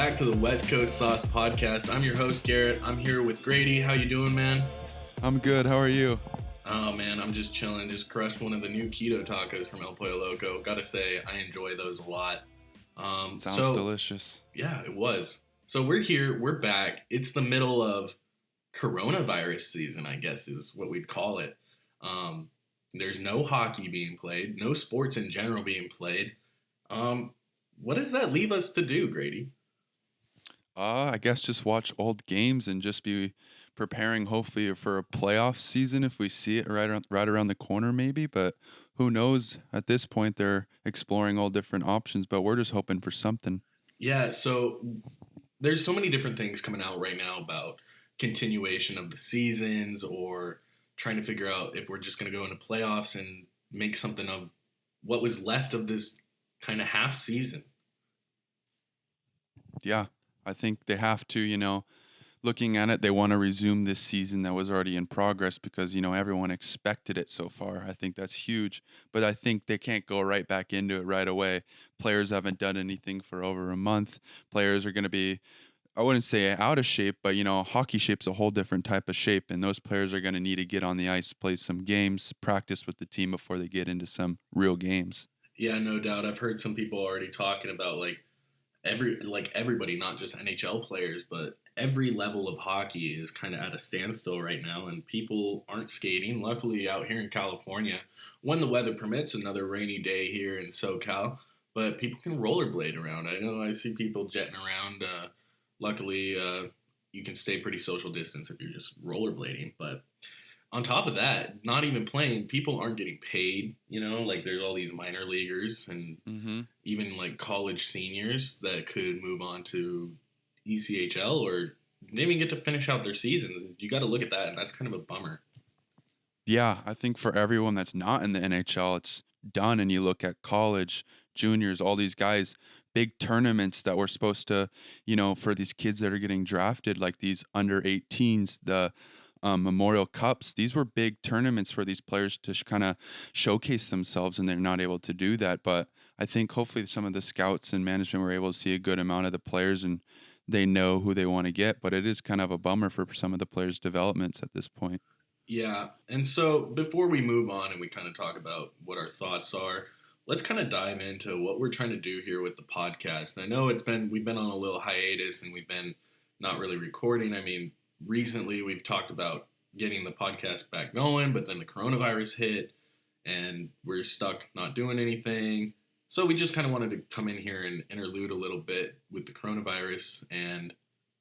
back to the West Coast Sauce Podcast. I'm your host, Garrett. I'm here with Grady. How you doing, man? I'm good. How are you? Oh, man, I'm just chilling. Just crushed one of the new keto tacos from El Pollo Loco. Gotta say, I enjoy those a lot. Sounds delicious. Yeah, it was. So we're here. We're back. It's the middle of coronavirus season, I guess is what we'd call it. There's no hockey being played, no sports in general being played. What does that leave us to do, Grady? I guess just watch old games and just be preparing hopefully for a playoff season if we see it right around the corner maybe, but who knows? At this point they're exploring all different options, but we're just hoping for something. Yeah, so there's so many different things coming out right now about continuation of the seasons or trying to figure out if we're just going to go into playoffs and make something of what was left of this kind of half season. Yeah, I think they have to, looking at it, they want to resume this season that was already in progress because, everyone expected it so far. I think that's huge, but I think they can't go right back into it right away. Players haven't done anything for over a month. Players are going to be, I wouldn't say out of shape, but, hockey shape's a whole different type of shape, and those players are going to need to get on the ice, play some games, practice with the team before they get into some real games. Yeah, no doubt. I've heard some people already talking about everybody, not just NHL players, but every level of hockey is kind of at a standstill right now, and people aren't skating. Luckily, out here in California, when the weather permits, another rainy day here in SoCal, but people can rollerblade around. I know I see people jetting around. Luckily, you can stay pretty social distance if you're just rollerblading, but on top of that, not even playing, people aren't getting paid. Like there's all these minor leaguers and Mm-hmm. even like college seniors that could move on to ECHL or didn't even get to finish out their seasons. You got to look at that, and that's kind of a bummer. Yeah, I think for everyone that's not in the NHL, it's done. And you look at college, juniors, all these guys, big tournaments that were supposed to, for these kids that are getting drafted, like these under 18s, the Memorial Cups, these were big tournaments for these players to kind of showcase themselves, and they're not able to do that. But I think hopefully some of the scouts and management were able to see a good amount of the players and they know who they want to get. But it is kind of a bummer for some of the players' developments at this point. Yeah, and so before we move on and we kind of talk about what our thoughts are, let's kind of dive into what we're trying to do here with the podcast. And I know we've been on a little hiatus and we've been not really recording. I mean, recently we've talked about getting the podcast back going, but then the coronavirus hit and we're stuck not doing anything. So we just kind of wanted to come in here and interlude a little bit with the coronavirus and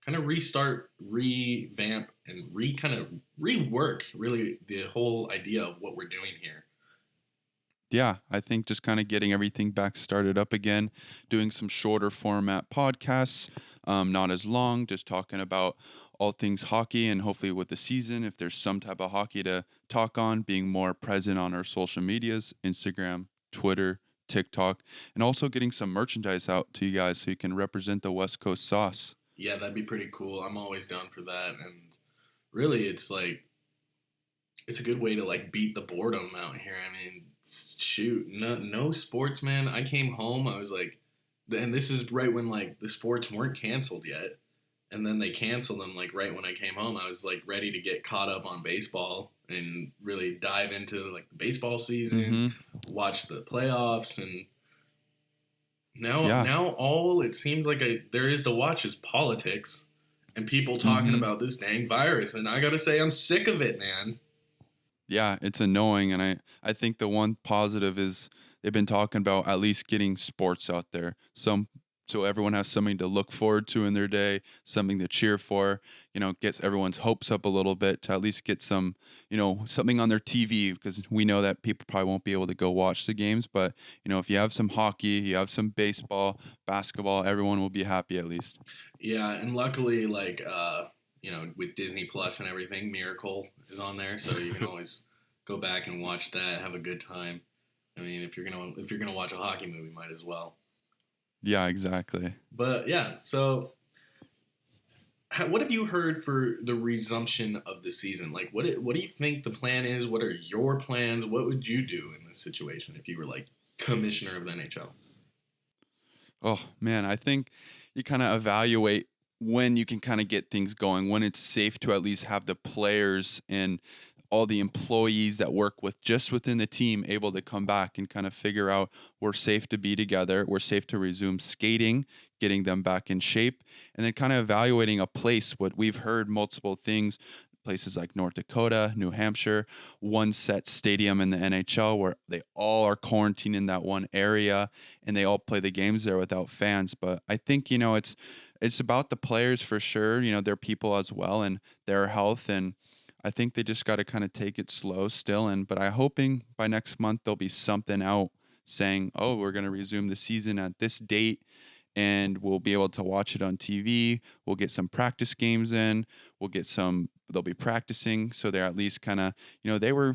kind of restart, revamp, and kind of rework really the whole idea of what we're doing here. Yeah, I think just kind of getting everything back started up again, doing some shorter format podcasts, not as long, just talking about all things hockey and hopefully with the season, if there's some type of hockey to talk on, being more present on our social medias, Instagram, Twitter, TikTok, and also getting some merchandise out to you guys so you can represent the West Coast sauce. Yeah, that'd be pretty cool. I'm always down for that. And really, it's a good way to like beat the boredom out here. I mean, shoot, no sports, man. I came home, I was like, and this is right when like the sports weren't canceled yet, and then they canceled them like right when I came home. I was like ready to get caught up on baseball and really dive into like the baseball season, Mm-hmm. watch the playoffs, and Yeah. now all it seems like there is to watch is politics and people talking Mm-hmm. about this dang virus, and I gotta say I'm sick of it, man. Yeah, it's annoying, and I think the one positive is they've been talking about at least getting sports out there. So everyone has something to look forward to in their day, something to cheer for, gets everyone's hopes up a little bit to at least get some, something on their TV because we know that people probably won't be able to go watch the games, but if you have some hockey, you have some baseball, basketball, everyone will be happy at least. Yeah, and luckily, like with Disney Plus and everything, Miracle is on there, so you can always go back and watch that, have a good time. I mean, if you're gonna watch a hockey movie, might as well. Yeah, exactly. But yeah, so what have you heard for the resumption of the season? Like, what do you think the plan is? What are your plans? What would you do in this situation if you were like commissioner of the NHL? Oh man, I think you kind of evaluate when you can kind of get things going, when it's safe to at least have the players and all the employees that work with just within the team able to come back and kind of figure out we're safe to be together, we're safe to resume skating, getting them back in shape, and then kind of evaluating a place. What we've heard multiple things, places like North Dakota, New Hampshire, one set stadium in the NHL where they all are quarantined in that one area and they all play the games there without fans. But I think, it's about the players for sure, their people as well and their health. And I think they just got to kind of take it slow still. But I'm hoping by next month there'll be something out saying, oh, we're going to resume the season at this date and we'll be able to watch it on TV. We'll get some practice games in. They'll be practicing. So they're at least kind of, we're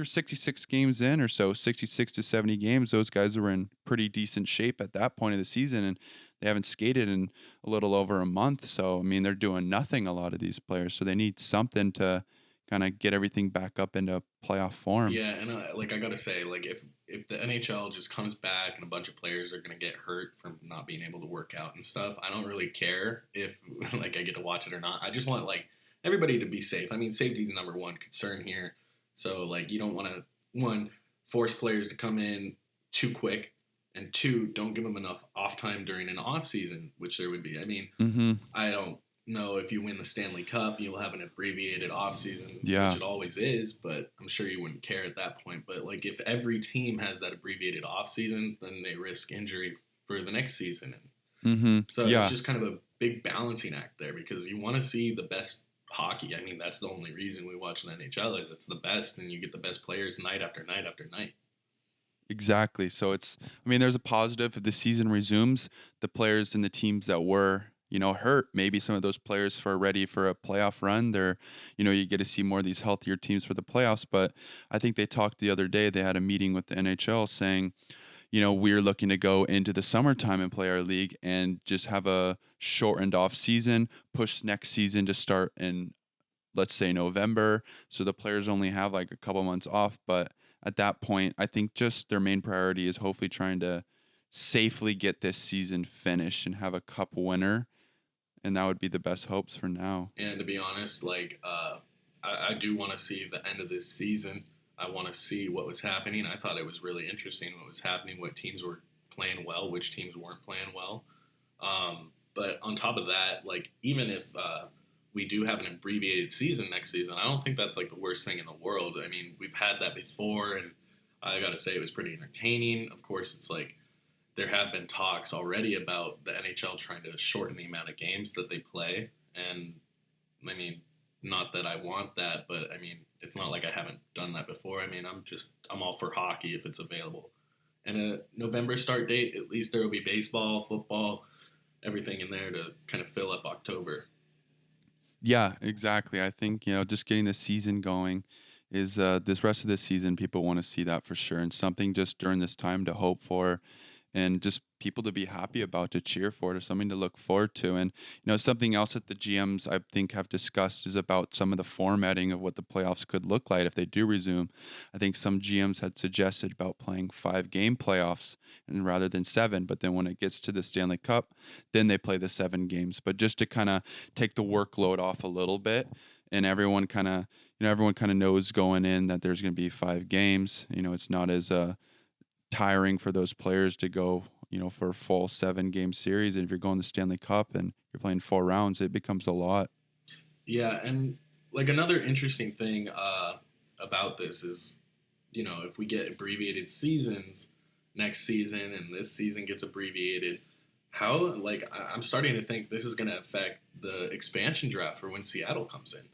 66 games in or so, 66 to 70 games. Those guys were in pretty decent shape at that point of the season. And they haven't skated in a little over a month. So, I mean, they're doing nothing, a lot of these players. So they need something to kind of get everything back up into playoff form. Yeah, and I gotta say, like if the NHL just comes back and a bunch of players are gonna get hurt from not being able to work out and stuff, I don't really care if like I get to watch it or not. I just want like everybody to be safe. I mean, safety is number one concern here. So like you don't want to one force players to come in too quick, and two don't give them enough off time during an off season, which there would be. I mean, Mm-hmm. I don't know if you win the Stanley Cup, you'll have an abbreviated offseason, which Yeah, it always is, but I'm sure you wouldn't care at that point. But like if every team has that abbreviated offseason, then they risk injury for the next season. And mm-hmm. so it's Yeah, just kind of a big balancing act there because you want to see the best hockey. I mean, that's the only reason we watch the NHL is it's the best and you get the best players night after night after night. exactly. So I mean, there's a positive if the season resumes, the players and the teams that were, hurt, maybe some of those players are ready for a playoff run. You get to see more of these healthier teams for the playoffs. But I think they talked the other day, they had a meeting with the NHL saying, we're looking to go into the summertime and play our league and just have a shortened off season, push next season to start in, let's say, November. So the players only have like a couple months off. But at that point, I think just their main priority is hopefully trying to safely get this season finished and have a cup winner. And that would be the best hopes for now. And to be honest, like I do want to see the end of this season. I want to see what was happening. I thought it was really interesting what was happening, what teams were playing well, which teams weren't playing well. But on top of that, like even if we do have an abbreviated season next season, I don't think that's like the worst thing in the world. I mean, we've had that before, and I got to say it was pretty entertaining. Of course, it's like there have been talks already about the NHL trying to shorten the amount of games that they play. And I mean, not that I want that, but I mean, it's not like I haven't done that before. I mean, I'm all for hockey if it's available. And a November start date, at least there will be baseball, football, everything in there to kind of fill up October. Yeah, exactly. I think, just getting the season going is this rest of this season, people want to see that for sure. And something just during this time to hope for and just people to be happy about, to cheer for, to something to look forward to. And something else that the GMs I think have discussed is about some of the formatting of what the playoffs could look like if they do resume. I think some GMs had suggested about playing 5-game playoffs and rather than 7, but then when it gets to the Stanley Cup, then they play the 7 games. But just to kind of take the workload off a little bit, and everyone kind of knows going in that there's going to be 5 games. It's not as tiring for those players to go, for a full 7-game series. And if you're going to Stanley Cup and you're playing 4 rounds, it becomes a lot. Yeah, and like another interesting thing about this is, if we get abbreviated seasons next season and this season gets abbreviated, how like I'm starting to think this is going to affect the expansion draft for when Seattle comes in.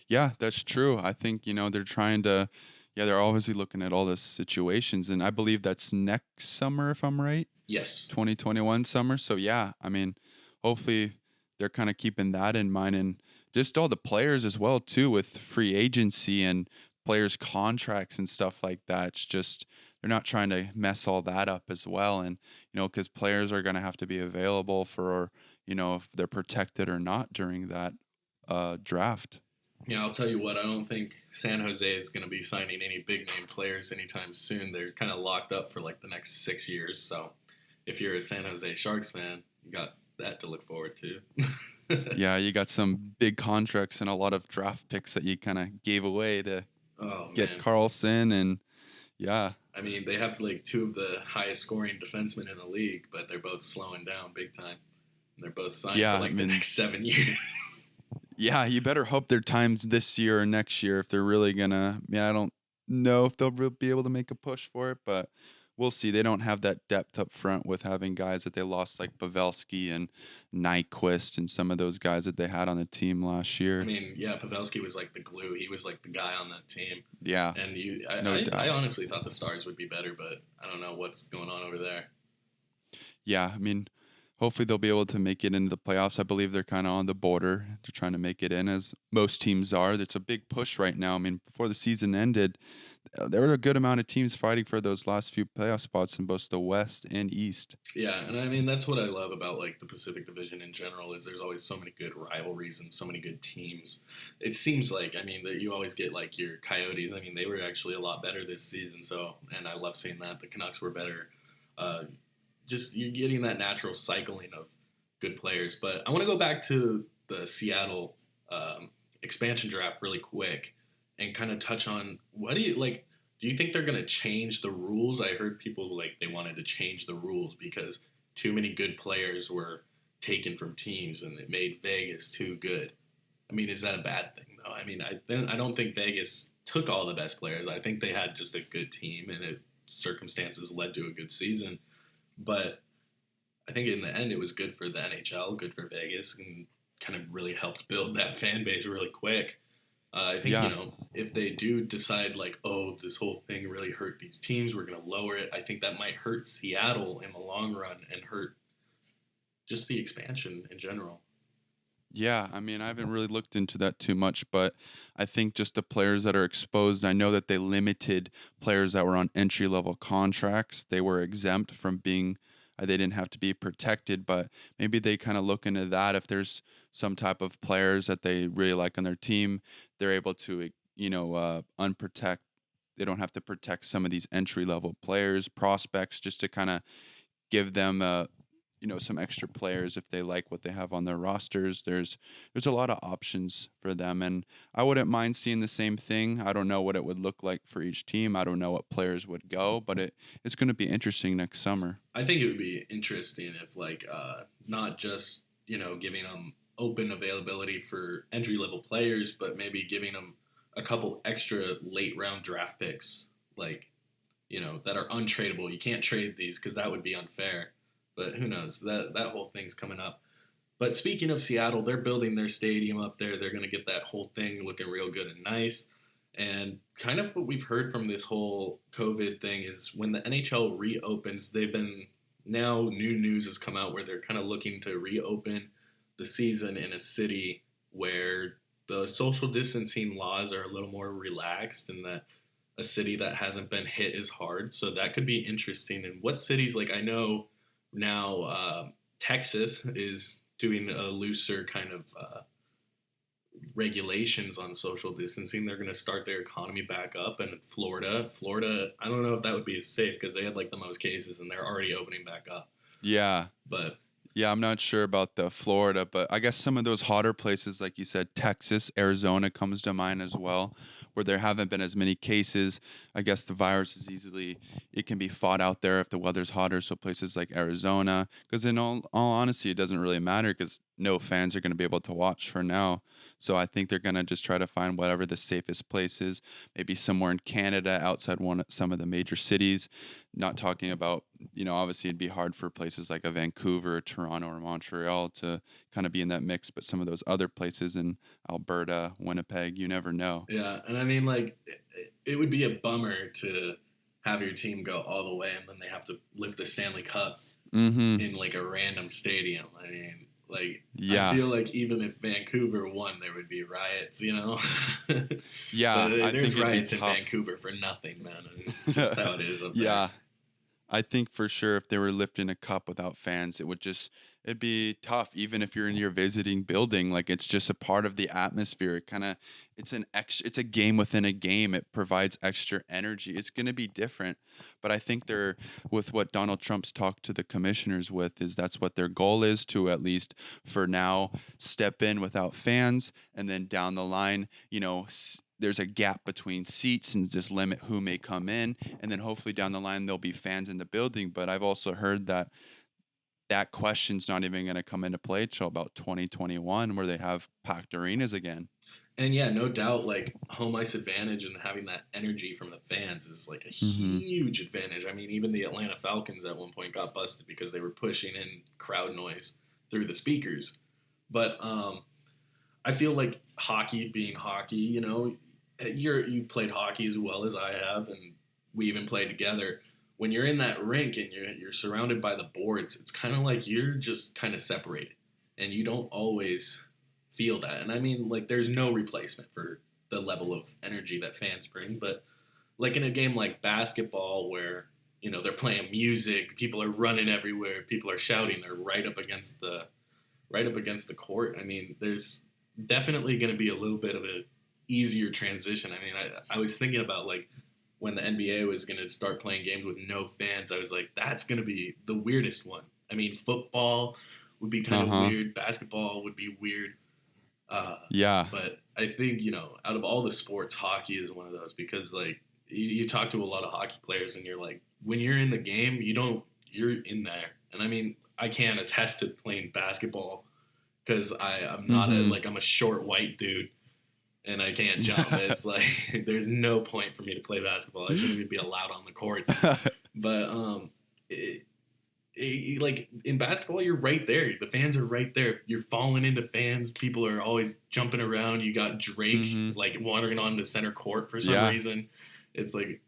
Yeah, that's true. I think, they're trying to, yeah, they're obviously looking at all the situations. And I believe that's next summer, if I'm right, Yes. 2021 summer. So, yeah, I mean, hopefully they're kind of keeping that in mind and just all the players as well, too, with free agency and players' contracts and stuff like that. It's just, they're not trying to mess all that up as well. And, because players are going to have to be available for, if they're protected or not during that draft. Yeah, I'll tell you what, I don't think San Jose is going to be signing any big name players anytime soon. They're kind of locked up for like the next 6 years. So if you're a San Jose Sharks fan, you got that to look forward to. Yeah, you got some big contracts and a lot of draft picks that you kind of gave away to Oh get man, Carlson, and yeah, I mean they have like two of the highest scoring defensemen in the league, but they're both slowing down big time, and they're both signed for yeah. I like the mean, next 7 years. yeah, you better hope their times this year or next year if they're really gonna. Yeah, I don't know if they'll be able to make a push for it, but we'll see. They don't have that depth up front with having guys that they lost like Pavelski and Nyquist and some of those guys that they had on the team last I year. mean, yeah, Pavelski was like the glue. He was like the guy on that team. Yeah, And no I doubt. honestly thought the Stars would be better, but I don't know what's going on over there. Yeah, I mean, hopefully they'll be able to make it into the playoffs. I believe they're kind of on the border to trying to make it in, as most teams are. It's a big push right now. I mean, before the season ended, there were a good amount of teams fighting for those last few playoff spots in both the West and East. Yeah, and I mean that's what I love about like the Pacific Division in general is there's always so many good rivalries and so many good teams. It seems like I mean that you always get like your Coyotes. I mean they were actually a lot better this season. So and I love seeing that the Canucks were better. Uh, just you're getting that natural cycling of good players. But I want to go back to the Seattle expansion draft really quick and kind of touch on what do you like. Do you think they're going to change the rules? I heard people like they wanted to change the rules because too many good players were taken from teams and it made Vegas too good. I mean, is that a bad thing though? I mean, I don't think Vegas took all the best players. I think they had just a good team and circumstances led to a good season. But I think in the end, it was good for the NHL, good for Vegas, and kind of really helped build that fan base really quick. I think, Yeah, if they do decide, like, oh, this whole thing really hurt these teams, we're going to lower it, I think that might hurt Seattle in the long run and hurt just the expansion in general. yeah. I mean, I haven't really looked into that too much, but I think just the players that are exposed, I know that they limited players that were on entry level contracts. They were exempt from being, they didn't have to be protected, but maybe they kind of look into that. If there's some type of players that they really like on their team, they're able to, unprotect. They don't have to protect some of these entry level players, prospects, just to kind of give them some extra players if they like what they have on their rosters. There's a lot of options for them, and I wouldn't mind seeing the same thing. I don't know what it would look like for each team. I don't know what players would go, but it's going to be interesting next summer. I think it would be interesting if, like, not just, giving them open availability for entry level players, but maybe giving them a couple extra late round draft picks, like, that are untradeable. You can't trade these because that would be unfair. But who knows? That whole thing's coming up. But speaking of Seattle, they're building their stadium up there. They're going to get that whole thing looking real good and nice. And kind of what we've heard from this whole COVID thing is when the NHL reopens, they've been now new news has come out where they're kind of looking to reopen the season in a city where the social distancing laws are a little more relaxed and that a city that hasn't been hit as hard. So that could be interesting. And what cities, like I know now Texas is doing a looser kind of regulations on social distancing. They're going to start their economy back up. And Florida, I don't know if that would be as safe because they had like the most cases and they're already opening back up. Yeah. But Yeah, I'm not sure about the Florida, but I guess some of those hotter places, like you said, Texas, Arizona comes to mind as well, where there haven't been as many cases. I guess the virus is it can be fought out there if the weather's hotter. So places like Arizona, because in all honesty, it doesn't really matter because no fans are going to be able to watch for now. So I think they're going to just try to find whatever the safest place is, maybe somewhere in Canada outside some of the major cities. Not talking about, obviously it'd be hard for places like a Vancouver, or Toronto, or Montreal to kind of be in that mix, but some of those other places in Alberta, Winnipeg, you never know. yeah, and I mean, like, it would be a bummer to have your team go all the way and then they have to lift the Stanley Cup Mm-hmm. in like a random stadium. I mean, like I Yeah. feel like even if Vancouver won, there would be riots. But Yeah. I there's think it'd be riots in tough. Vancouver for nothing, man. It's just how it is up there. Yeah. I think for sure if they were lifting a cup without fans, it would just It'd be tough even if you're in your visiting building, like, it's just a part of the atmosphere. It's a game within a game. It provides extra energy. It's gonna be different, but I think they're with what Donald Trump's talked to the commissioners with is that's what their goal is to at least for now step in without fans, and then down the line, there's a gap between seats and just limit who may come in, and then hopefully down the line there'll be fans in the building. But I've also heard that that question's not even going to come into play till about 2021 where they have packed arenas again. And yeah, no doubt, like home ice advantage and having that energy from the fans is like a Mhm. huge advantage. I mean, even the Atlanta Falcons at one point got busted because they were pushing in crowd noise through the speakers. But I feel like hockey being hockey, you played hockey as well as I have, and we even played together. When you're in that rink and you're surrounded by the boards, it's kind of like you're just kind of separated, and you don't always feel that. And I mean, like, there's no replacement for the level of energy that fans bring. But like in a game like basketball, where they're playing music, people are running everywhere, people are shouting, they're right up against the court. I mean, there's definitely going to be a little bit of an easier transition. I mean, I was thinking about like when the NBA was going to start playing games with no fans. I was like, that's going to be the weirdest one. I mean, football would be kind of Uh-huh. weird. Basketball would be weird. Uh, Yeah. but I think, out of all the sports, hockey is one of those because, like, you talk to a lot of hockey players and you're like, when you're in the game, you're in there. And I mean, I can't attest to playing basketball because I'm not Mhm. I'm a short white dude and I can't jump. It's like there's no point for me to play basketball. I shouldn't even be allowed on the courts. But like in basketball, you're right there. The fans are right there. You're falling into fans. People are always jumping around. You got Drake Mhm. like wandering on the center court for some Yeah. reason. It's like,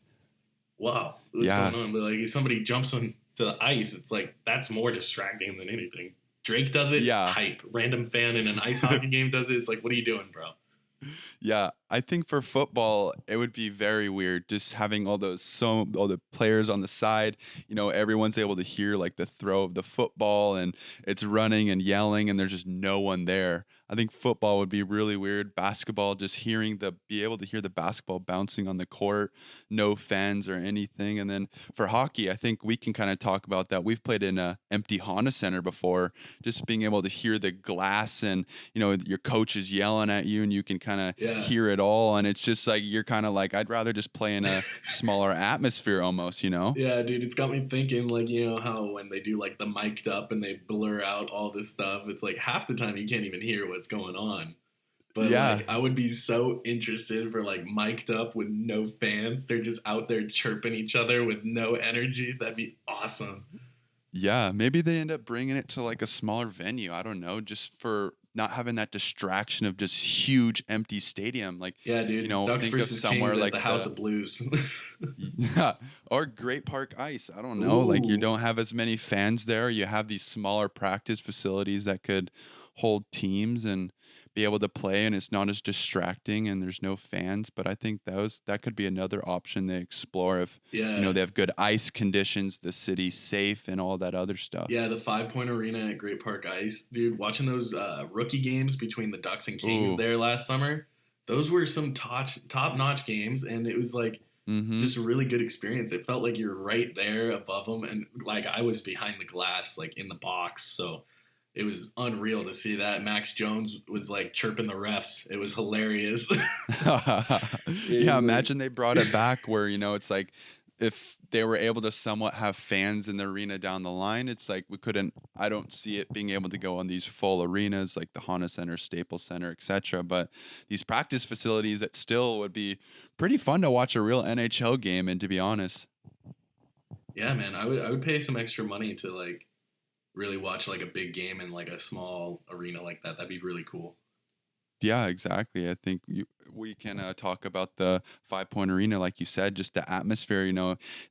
wow, what's going Yeah. on? But like if somebody jumps on to the ice, it's like that's more distracting than anything. Drake does it, Yeah. hype. Random fan in an ice hockey game does it. It's like, what are you doing, bro? Yeah, I think for football, it would be very weird just having all the players on the side. Everyone's able to hear like the throw of the football and it's running and yelling, and there's just no one there. I think football would be really weird. Basketball, just be able to hear the basketball bouncing on the court, no fans or anything. And then for hockey, I think we can kind of talk about that. We've played in a empty Honda Center before, just being able to hear the glass and your coach is yelling at you and you can kind of Yeah. hear it all, and it's just like you're kind of like I'd rather just play in a smaller atmosphere almost. Yeah, dude, it's got me thinking, like, how when they do, like, the mic'd up and they blur out all this stuff, it's like half the time you can't even hear what's going on. But, Yeah. like, I would be so interested for, like, mic'd up with no fans. They're just out there chirping each other with no energy. That'd be awesome. Yeah, maybe they end up bringing it to like a smaller venue. I don't know, just for not having that distraction of just huge empty stadium. Like, Yeah, dude, Ducks think of versus Kings somewhere at the like House of Blues. yeah, or Great Park Ice. I don't know. Like you Ooh. don't have as many fans there. You have these smaller practice facilities that could hold teams and be able to play, and it's not as distracting and there's no fans. But I think that could be another option to explore if Yeah. they have good ice conditions, the city's safe, and all that other stuff. Yeah, the 5 Point Arena at Great Park Ice. Dude, watching those rookie games between the Ducks and Kings Ooh. there last summer, those were some top notch games, and it was like Mm-hmm. just a really good experience. It felt like you're right there above them, and like I was behind the glass, like in the box, so it was unreal to see that. Max Jones was like chirping the refs. It was hilarious. It Yeah, was imagine they brought like, it back where, it's like if they were able to somewhat have fans in the arena down the line, it's like I don't see it being able to go on these full arenas like the Honda Center, Staples Center, etc. But these practice facilities that still would be pretty fun to watch a real NHL game and to be honest. yeah, man, I would pay some extra money to like really watch like a big game in like a small arena like that. That'd be really cool. Yeah, exactly. I think we can talk about the 5 Point Arena, like you said, just the atmosphere.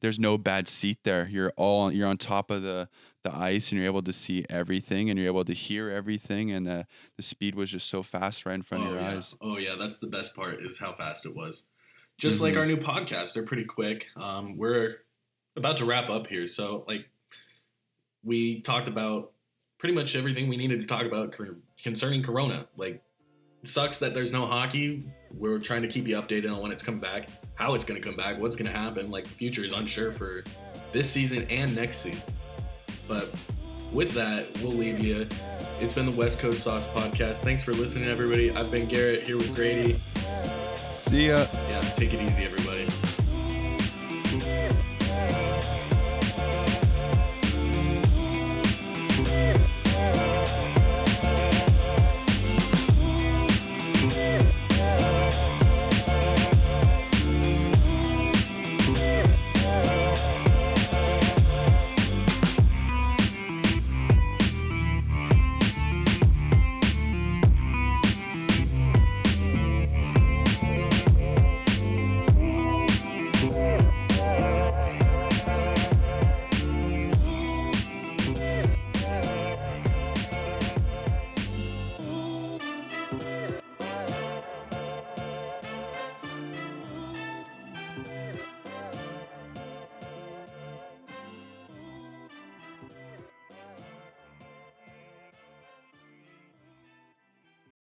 There's no bad seat there. You're on top of the ice, and you're able to see everything, and you're able to hear everything, and the speed was just so fast right in front of Oh your yeah. eyes. Oh yeah. That's the best part is how fast it was. Just like Mm-hmm. our new podcast, they're pretty quick. We're about to wrap up here, so like we talked about pretty much everything we needed to talk about concerning Corona. Like, it sucks that there's no hockey. We're trying to keep you updated on when it's coming back, how it's going to come back, what's going to happen. Like, the future is unsure for this season and next season. But with that, we'll leave you. It's been the West Coast Sauce Podcast. Thanks for listening, everybody. I've been Garrett, here with Grady. See ya. Yeah, take it easy, everybody.